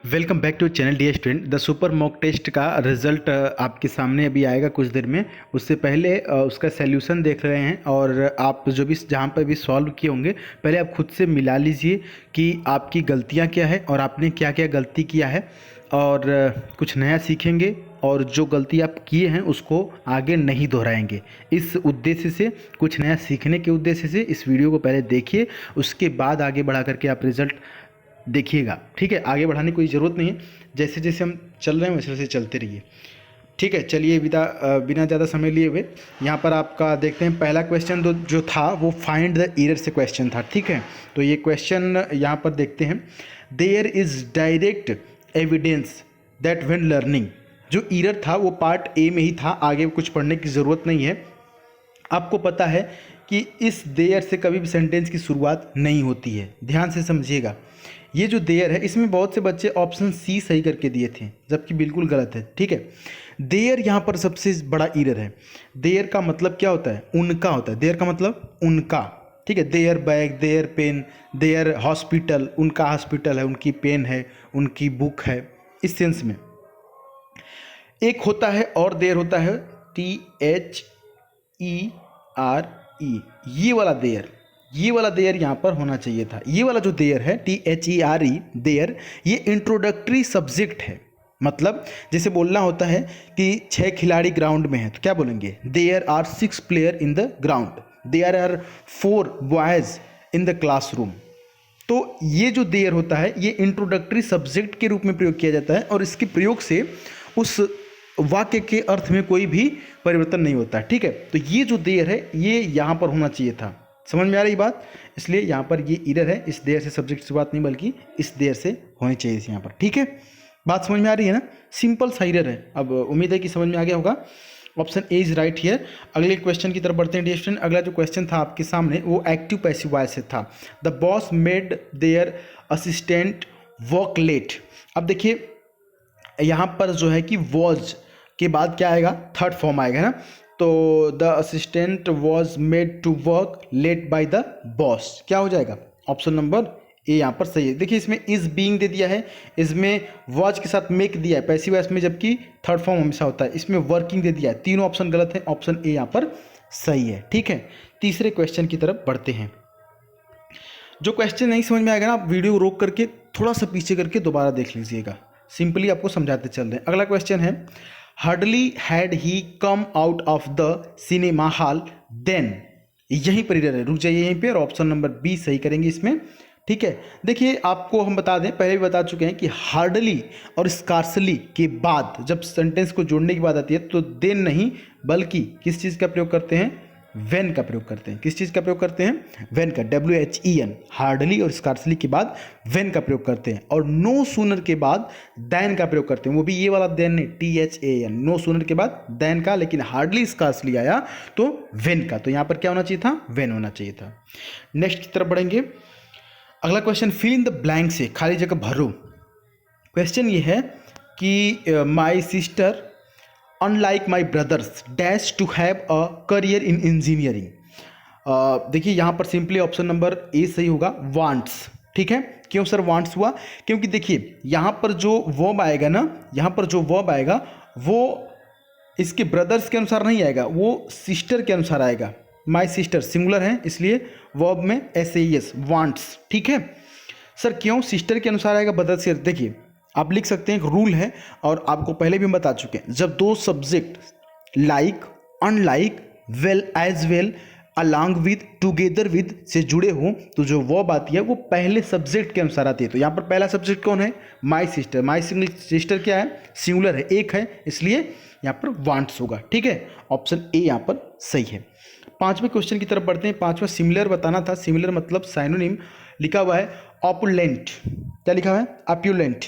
Welcome back to channel dear student. The super mock test का result आपके सामने अभी आएगा कुछ देर में। उससे पहले उसका सैल्यूशन देख रहे हैं और आप जो भी जहाँ पर भी सॉल्व किए होंगे पहले आप खुद से मिला लीजिए कि आपकी गलतियाँ क्या है और आपने क्या क्या गलती किया है, और कुछ नया सीखेंगे और जो गलती आप किए हैं उसको आगे नहीं दोहराएंगे। इस उद्देश्य से, कुछ नया सीखने के उद्देश्य से इस वीडियो को पहले देखिए, उसके बाद आगे बढ़ा करके आप रिज़ल्ट देखिएगा। ठीक है, आगे बढ़ाने की कोई ज़रूरत नहीं है, जैसे जैसे हम चल रहे हैं वैसे वैसे चलते रहिए। ठीक है, चलिए बिना ज़्यादा समय लिए हुए यहाँ पर आपका देखते हैं। पहला क्वेश्चन जो था वो फाइंड द एरर से क्वेश्चन था। ठीक है, तो ये क्वेश्चन यहाँ पर देखते हैं। There is direct evidence that when learning, जो एरर था वो पार्ट ए में ही था, आगे कुछ पढ़ने की ज़रूरत नहीं है। आपको पता है कि इस देयर से कभी भी सेंटेंस की शुरुआत नहीं होती है, ध्यान से समझिएगा। ये जो देयर है इसमें बहुत से बच्चे ऑप्शन सी सही करके दिए थे, जबकि बिल्कुल गलत है। ठीक है, देयर यहाँ पर सबसे बड़ा एरर है। देयर का मतलब क्या होता है? उनका होता है। देयर का मतलब उनका। ठीक है, there bag, there pen, there hospital, उनका हॉस्पिटल है, उनकी पेन है, उनकी बुक है, इस सेंस में। एक होता है और देयर होता है THERE, ये वाला देयर, ये वाला देयर यहाँ पर होना चाहिए था। ये वाला जो देयर है THERE देयर, ये इंट्रोडक्टरी सब्जेक्ट है। मतलब जैसे बोलना होता है कि 6 खिलाड़ी ग्राउंड में हैं, तो क्या बोलेंगे? There are 6 player in the ground, there are 4 boys in the classroom. तो ये जो देयर होता है ये इंट्रोडक्टरी सब्जेक्ट के रूप में प्रयोग किया जाता है, और इसके प्रयोग से उस वाक्य के अर्थ में कोई भी परिवर्तन नहीं होता। ठीक है, तो ये जो देयर है ये यहाँ पर होना चाहिए था। समझ में आ रही बात? इसलिए यहाँ पर ये एरर है, इस देयर से सब्जेक्ट से बात नहीं बल्कि इस देयर से होनी चाहिए यहाँ पर। ठीक है, बात समझ में आ रही है ना? सिंपल सा एरर है। अब उम्मीद है कि समझ में आ गया होगा। Option A is right here. अगले क्वेश्चन की तरफ बढ़ते हैं डियर स्टूडेंट। अगला जो क्वेश्चन था आपके सामने वो एक्टिव पैसिव वॉइस से था। The boss made there assistant work late. अब देखिए यहाँ पर जो है कि वॉज के बाद क्या आएगा? थर्ड फॉर्म आएगा ना। तो the assistant was made to work late by the boss, क्या हो जाएगा? ऑप्शन नंबर ए यहाँ पर सही है। देखिए इसमें इज बीइंग दे दिया है, इसमें वॉज के साथ मेक दिया है पैसिव वॉइस में, जबकि थर्ड फॉर्म हमेशा होता है। इसमें वर्किंग दे दिया है। तीनों ऑप्शन गलत है, ऑप्शन ए यहाँ पर सही है। ठीक है, तीसरे क्वेश्चन की तरफ बढ़ते हैं। जो क्वेश्चन नहीं समझ में आएगा ना, आप वीडियो रोक करके थोड़ा सा पीछे करके दोबारा देख लीजिएगा, सिंपली आपको समझाते चल रहे हैं। अगला क्वेश्चन है, hardly had he come out of the cinema hall then. यहीं पर एरर है, रुक जाइए यहीं पे और ऑप्शन नंबर बी सही करेंगे इसमें। ठीक है, देखिए आपको हम बता दें, पहले भी बता चुके हैं कि हार्डली और स्कार्सली के बाद जब सेंटेंस को जोड़ने की बात आती है तो देन नहीं बल्कि किस चीज़ का प्रयोग करते हैं? वेन का प्रयोग करते हैं। किस चीज़ का प्रयोग करते हैं? वेन का, WHEN। हार्डली और स्कार्सली के बाद वेन का प्रयोग करते हैं, और नो सूनर के बाद दैन का प्रयोग करते हैं। वो भी ये वाला देन नहीं, THAN। नो सूनर के बाद दैन का, लेकिन हार्डली स्कार्सली आया तो वेन का, तो यहाँ पर क्या होना चाहिए था? वेन होना चाहिए था। नेक्स्ट की तरफ बढ़ेंगे। अगला question, fill in the blank से खाली जगह भरो। क्वेश्चन ये है कि my sister unlike my brothers dash to have a career in engineering. देखिए यहाँ पर सिंपली ऑप्शन नंबर ए सही होगा, वांट्स। ठीक है, क्यों सर वांट्स हुआ? क्योंकि देखिए यहाँ पर जो वर्ब आएगा ना, यहाँ पर जो वर्ब आएगा वो इसके ब्रदर्स के अनुसार नहीं आएगा, वो सिस्टर के अनुसार आएगा। माई सिस्टर सिंगुलर है, इसलिए वर्ब में SAES, वांट्स। ठीक है सर, क्यों सिस्टर के अनुसार आएगा, ब्रदर्स के? देखिए आप लिख सकते हैं, एक रूल है और आपको पहले भी हम बता चुके हैं, जब दो subject like, unlike, well, as well, along with, together with से जुड़े हो तो जो वर्ब आती है वो पहले सब्जेक्ट के अनुसार आती है। तो यहाँ पर पहला सब्जेक्ट कौन है? My sister. माई सिस्टर क्या है? सिंगुलर है, एक है, इसलिए यहाँ पर वांट्स होगा। ठीक है, ऑप्शन ए यहाँ पर सही है। पांचवें क्वेश्चन की तरफ बढ़ते हैं। पांचवा सिमिलर बताना था। सिमिलर मतलब साइनोनिम लिखा हुआ है ऑपुलेंट। क्या लिखा हुआ है? अप्यूलेंट।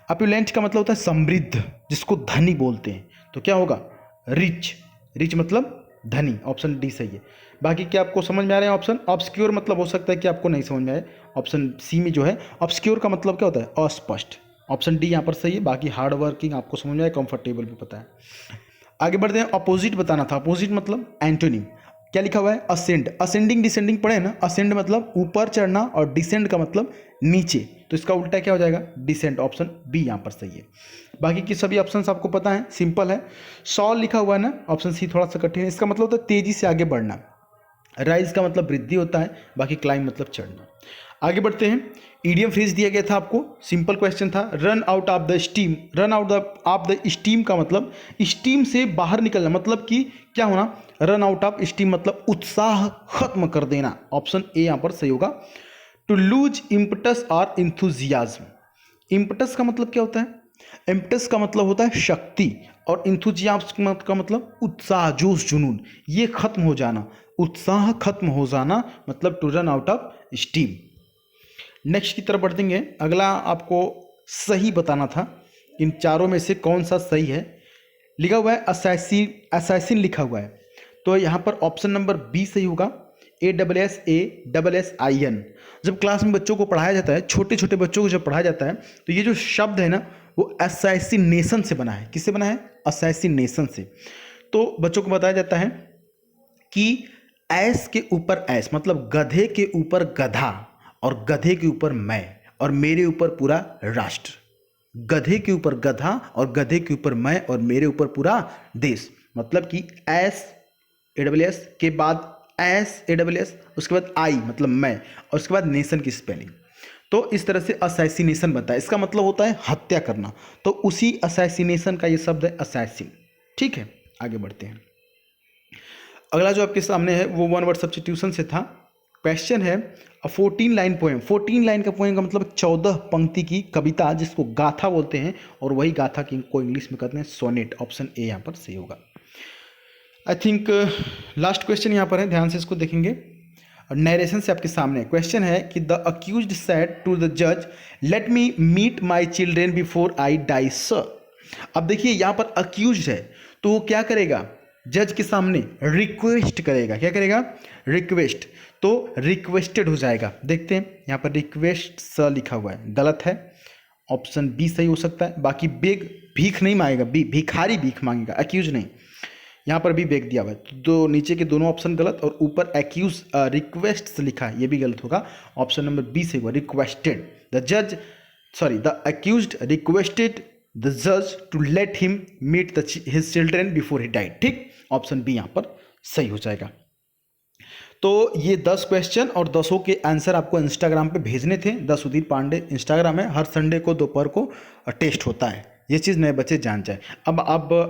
अप्यूलेंट का मतलब होता है समृद्ध, जिसको धनी बोलते हैं। तो क्या होगा? रिच। रिच मतलब धनी, ऑप्शन डी सही है। बाकी क्या आपको समझ में आ रहे हैं ऑप्शन? ऑब्सक्योर मतलब हो सकता है कि आपको नहीं समझ में आए, ऑप्शन सी में जो है ऑब्सक्योर का मतलब क्या होता है? अस्पष्ट। ऑप्शन डी यहाँ पर सही है। बाकी हार्ड वर्किंग आपको समझ में आए, कंफर्टेबल भी पता है। आगे बढ़ते हैं। अपोजिट बताना था। अपोजिट मतलब एंटोनिम। क्या लिखा हुआ है, असेंड। असेंडिंग डिसेंडिंग पढ़े ना, असेंड मतलब ऊपर चढ़ना और डिसेंड का मतलब नीचे, तो इसका उल्टा क्या हो जाएगा, डिसेंड। ऑप्शन बी यहाँ पर सही है। बाकी की सभी ऑप्शंस आपको पता है, सिंपल है। सॉल लिखा हुआ है ना, ऑप्शन सी थोड़ा सा कठिन है, इसका मतलब होता है तेजी से आगे बढ़ना। राइज का मतलब वृद्धि होता है, बाकी क्लाइंब मतलब चढ़ना। आगे बढ़ते हैं। ईडियम फ्रेज दिया गया था आपको, सिंपल क्वेश्चन था, run out of the steam. Run out of the steam का मतलब स्टीम से बाहर निकलना, मतलब कि क्या होना, रन आउट ऑफ स्टीम मतलब उत्साह खत्म कर देना। ऑप्शन ए यहाँ पर सही होगा। टू लूज इम्पटस और इंथुजियाज्म। इम्पटस का मतलब क्या होता है, इम्पटस का मतलब होता है शक्ति, और इंथुजियाज्म का मतलब उत्साह, जोश, जुनून, ये खत्म हो जाना, उत्साह खत्म हो जाना मतलब to run out of steam. Next की तरफ बढ़ देंगे। अगला आपको सही बताना था, इन चारों में से कौन सा सही है। लिखा हुआ है असैसिन लिखा हुआ है, तो यहाँ पर ऑप्शन नंबर बी सही होगा, ASSASSIN। जब क्लास में बच्चों को पढ़ाया जाता है, छोटे छोटे बच्चों को जब पढ़ाया जाता है, तो ये जो शब्द है ना, वो असैसिनेशन से बना है। किससे बना है, असैसिनेशन से। तो बच्चों को बताया जाता है कि ऐस के ऊपर ऐस मतलब गधे के ऊपर गधा, और गधे के ऊपर मैं, और मेरे ऊपर पूरा राष्ट्र। गधे के ऊपर गधा और गधे के ऊपर मैं और मेरे ऊपर पूरा देश। मतलब कि एस AWS के बाद AWS, उसके बाद आई मतलब मैं, और उसके बाद नेशन की स्पेलिंग। तो इस तरह से असैसिनेशन बनता है, इसका मतलब होता है हत्या करना। तो उसी असैसिनेशन का ये शब्द है असैसिन। ठीक है, आगे बढ़ते हैं। अगला जो आपके सामने है वो वन वर्ड सब्स्टिट्यूशन से था। क्वेश्चन है 14 लाइन पोएम। 14 लाइन का पोएम का मतलब 14 पंक्ति की कविता, जिसको गाथा बोलते हैं, और वही गाथा की को इंग्लिश में कहते हैं सोनेट। ऑप्शन ए यहाँ पर सही होगा। आई थिंक लास्ट क्वेश्चन यहाँ पर है, ध्यान से इसको देखेंगे। नरेशन से आपके सामने क्वेश्चन है कि the accused said to the जज, let me meet my children before I die sir. अब देखिए यहाँ पर अक्यूज्ड है, तो वो क्या करेगा, जज के सामने रिक्वेस्ट करेगा। क्या करेगा, रिक्वेस्ट। तो रिक्वेस्टेड हो जाएगा। देखते हैं यहाँ पर रिक्वेस्ट स लिखा हुआ है, गलत है। ऑप्शन बी सही हो सकता है। बाकी बेग भीख नहीं मांगेगा, भिखारी भीख मांगेगा, अक्यूज नहीं। यहाँ पर भी बेग दिया हुआ है, तो नीचे के दोनों ऑप्शन गलत, और ऊपर एक्यूज रिक्वेस्ट से लिखा है, ये भी गलत होगा। ऑप्शन नंबर बी सही होगा, requested. The accused requested the जज to let him meet his children before he died. ठीक, ऑप्शन बी यहाँ पर सही हो जाएगा। तो ये 10 क्वेश्चन और 10 के आंसर आपको इंस्टाग्राम पे भेजने थे। द सुधीर पांडे इंस्टाग्राम है, हर संडे को दोपहर को टेस्ट होता है। ये चीज़ नए बच्चे जान जाए। अब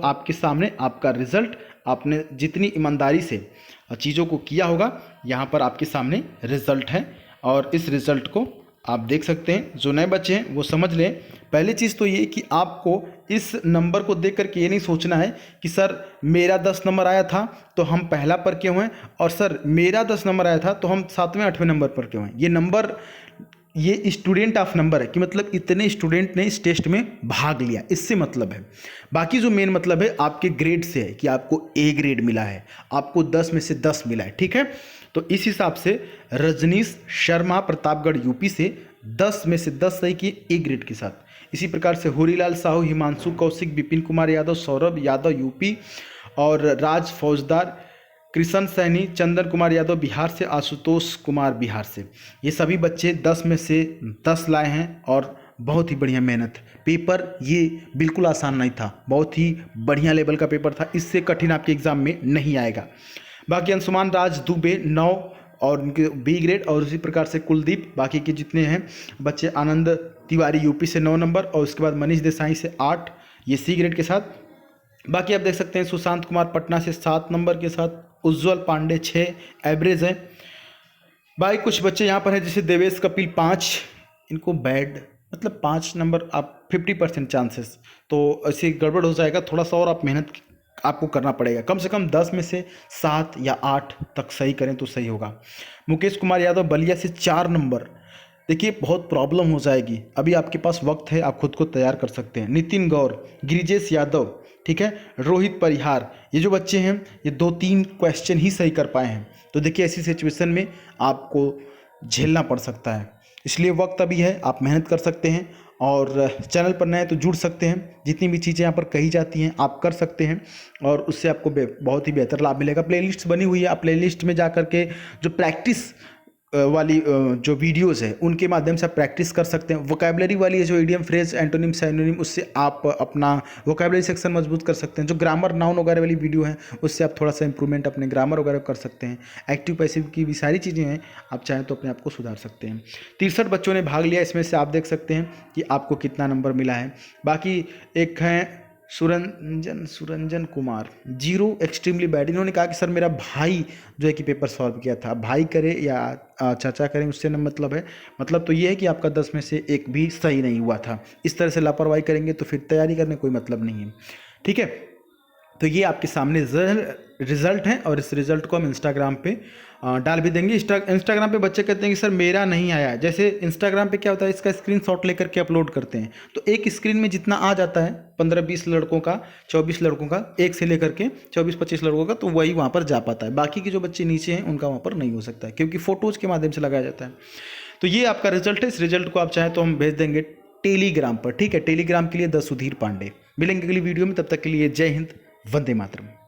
आपके सामने आपका रिजल्ट, आपने जितनी ईमानदारी से चीज़ों को किया होगा, यहाँ पर आपके सामने रिजल्ट है, और इस रिजल्ट को आप देख सकते हैं। जो नए बच्चे हैं वो समझ लें। पहली चीज़ तो ये कि आपको इस नंबर को देख करके ये नहीं सोचना है कि सर मेरा 10 नंबर आया था तो हम पहला पर क्यों हैं, और सर मेरा 10 नंबर आया था तो हम 7वें 8वें नंबर पर क्यों हैं। ये नंबर, ये स्टूडेंट ऑफ नंबर है कि मतलब इतने स्टूडेंट ने इस टेस्ट में भाग लिया, इससे मतलब है। बाकी जो मेन मतलब है आपके ग्रेड से है कि आपको A ग्रेड मिला है, आपको 10 में से 10 मिला है। ठीक है, तो इस हिसाब से रजनीश शर्मा प्रतापगढ़ यूपी से 10 में से 10 सही किए A ग्रेड के साथ। इसी प्रकार से होरीलाल साहू, हिमांशु कौशिक, विपिन कुमार यादव, सौरभ यादव यूपी, और राज फौजदार, कृष्ण सैनी, चंदन कुमार यादव बिहार से, आशुतोष कुमार बिहार से। ये सभी बच्चे 10 में से 10 लाए हैं, और बहुत ही बढ़िया मेहनत। पेपर ये बिल्कुल आसान नहीं था, बहुत ही बढ़िया लेवल का पेपर था, इससे कठिन आपके एग्ज़ाम में नहीं आएगा। बाकी अंशुमान राज दुबे 9 और उनके B ग्रेड, और उसी प्रकार से कुलदीप, बाकी के जितने हैं बच्चे, आनंद तिवारी यूपी से 9 नंबर, और उसके बाद मनीष देसाई से 8, ये C ग्रेड के साथ। बाकी आप देख सकते हैं सुशांत कुमार पटना से 7 नंबर के साथ, उज्ज्वल पांडे 6 एवरेज है। भाई कुछ बच्चे यहाँ पर हैं जैसे देवेश कपिल 5, इनको बैड मतलब 5 नंबर, आप 50% चांसेस, तो ऐसे गड़बड़ हो जाएगा। थोड़ा सा और आप मेहनत आपको करना पड़ेगा, कम से कम 10 में से 7 या 8 तक सही करें तो सही होगा। मुकेश कुमार यादव बलिया से 4 नंबर, देखिए बहुत प्रॉब्लम हो जाएगी, अभी आपके पास वक्त है, आप खुद को तैयार कर सकते हैं। नितिन गौर, गिरिजेश यादव, ठीक है, रोहित परिहार, ये जो बच्चे हैं ये 2-3 क्वेश्चन ही सही कर पाए हैं। तो देखिए ऐसी सिचुएशन में आपको झेलना पड़ सकता है, इसलिए वक्त अभी है, आप मेहनत कर सकते हैं। और चैनल पर नए तो जुड़ सकते हैं। जितनी भी चीज़ें यहाँ पर कही जाती हैं आप कर सकते हैं और उससे आपको बहुत ही बेहतर लाभ मिलेगा। प्लेलिस्ट बनी हुई है, आप प्लेलिस्ट में जा कर के जो प्रैक्टिस वाली जो वीडियोस है उनके माध्यम से आप प्रैक्टिस कर सकते हैं। वोकैबुलरी वाली है जो इडियम, फ्रेज, एंटोनिम, सिनोनिम, उससे आप अपना वोकैबुलरी सेक्शन मजबूत कर सकते हैं। जो ग्रामर, नाउन वगैरह वाली वीडियो है उससे आप थोड़ा सा इंप्रूवमेंट अपने ग्रामर वगैरह कर सकते हैं। एक्टिव पैसिव की भी सारी चीज़ें हैं, आप चाहें तो अपने आप को सुधार सकते हैं। 63 बच्चों ने भाग लिया, इसमें से आप देख सकते हैं कि आपको कितना नंबर मिला है। बाकी एक हैं सुरंजन कुमार, 0 एक्सट्रीमली बैड। इन्होंने कहा कि सर मेरा भाई जो है कि पेपर सॉल्व किया था। भाई करे या चाचा करें उससे न मतलब है, मतलब तो ये है कि आपका 10 में से एक भी सही नहीं हुआ था। इस तरह से लापरवाही करेंगे तो फिर तैयारी करने कोई मतलब नहीं है। ठीक है, तो ये आपके सामने रिजल्ट है और इस रिजल्ट को हम इंस्टाग्राम पे डाल भी देंगे। इंस्टाग्राम पे बच्चे कहते हैं कि सर मेरा नहीं आया। जैसे इंस्टाग्राम पे क्या होता है, इसका स्क्रीनशॉट लेकर के अपलोड करते हैं तो एक स्क्रीन में जितना आ जाता है 15-20 लड़कों का, 24 लड़कों का, एक से लेकर के 24-25 लड़कों का, तो वही वहाँ पर जा पाता है। बाकी के जो बच्चे नीचे हैं उनका वहाँ पर नहीं हो सकता है क्योंकि फ़ोटोज़ के माध्यम से लगाया जाता है। तो ये आपका रिजल्ट है। इस रिजल्ट को आप चाहें तो हम भेज देंगे टेलीग्राम पर। ठीक है, टेलीग्राम के लिए द सुधीर पांडे। मिलेंगे अगली वीडियो में, तब तक के लिए जय हिंद, वंदे मातरम।